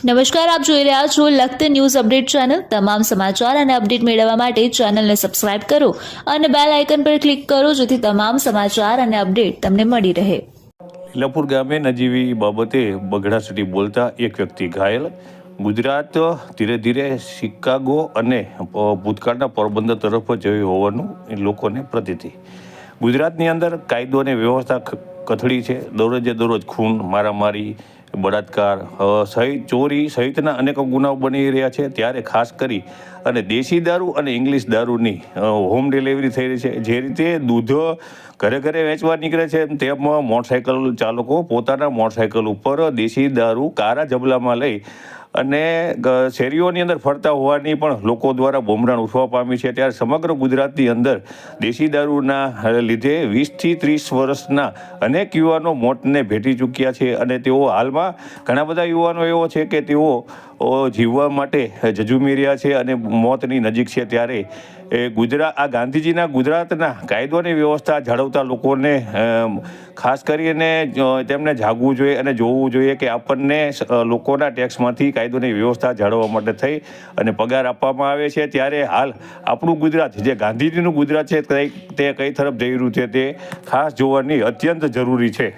નમસ્કાર, આપ જોઈ રહ્યા છો લખત ન્યૂઝ અપડેટ ચેનલ। તમામ સમાચાર અને અપડેટ મેળવવા માટે ચેનલને સબસ્ક્રાઇબ કરો અને બેલ આઇકન પર ક્લિક કરો જેથી તમામ સમાચાર અને અપડેટ તમને મળી રહે। લીલાપુર ગામે નજીવી બાબતે બગડા સિટી બોલતા એક વ્યક્તિ ઘાયલ। ગુજરાત ધીરે ધીરે શિકાગો અને ભૂતકાળના પોરબંદર તરફ જઈ હોવાનું લોકોને પ્રતીતિ। ગુજરાતની અંદર કાયદો અને વ્યવસ્થા કથળી છે। દરરોજ ખૂન, મારામારી, બળાત્કાર સહિત ચોરી સહિતના અનેક ગુનાઓ બની રહ્યા છે। ત્યારે ખાસ કરી અને દેશી દારૂ અને ઇંગ્લિશ દારૂની હોમ ડિલિવરી થઈ રહી છે। જે રીતે દૂધ ઘરે ઘરે વેચવા નીકળે છે તેમ મોટરસાઇકલ ચાલકો પોતાના મોટરસાઇકલ ઉપર દેશી દારૂ કારા જબલામાં લઈ અને શેરીઓની અંદર ફરતા હોવાની પણ લોકો દ્વારા બૂમરાણ ઉઠવા પામી છે। ત્યારે સમગ્ર ગુજરાતની અંદર દેશી દારૂના લીધે 20થી 30 વર્ષના અનેક યુવાનો મોતને ભેટી ચૂક્યા છે અને તેઓ હાલમાં ઘણા બધા યુવાનો એવો છે કે તેઓ જીવવા માટે ઝઝૂમી રહ્યા છે અને મોતની નજીક છે। ત્યારે આ ગાંધીજીના ગુજરાતના કાયદોની વ્યવસ્થા જાળવતા લોકોને ખાસ કરીને તેમને જાગવું જોઈએ અને જોવું જોઈએ કે આપણને લોકોના ટેક્સમાંથી કાયદોની વ્યવસ્થા જાળવવા માટે થઈ અને પગાર આપવામાં આવે છે। ત્યારે હાલ આપણું ગુજરાત જે ગાંધીજીનું ગુજરાત છે તે કઈ તરફ જઈ રહ્યું છે તે ખાસ જોવાની અત્યંત જરૂરી છે।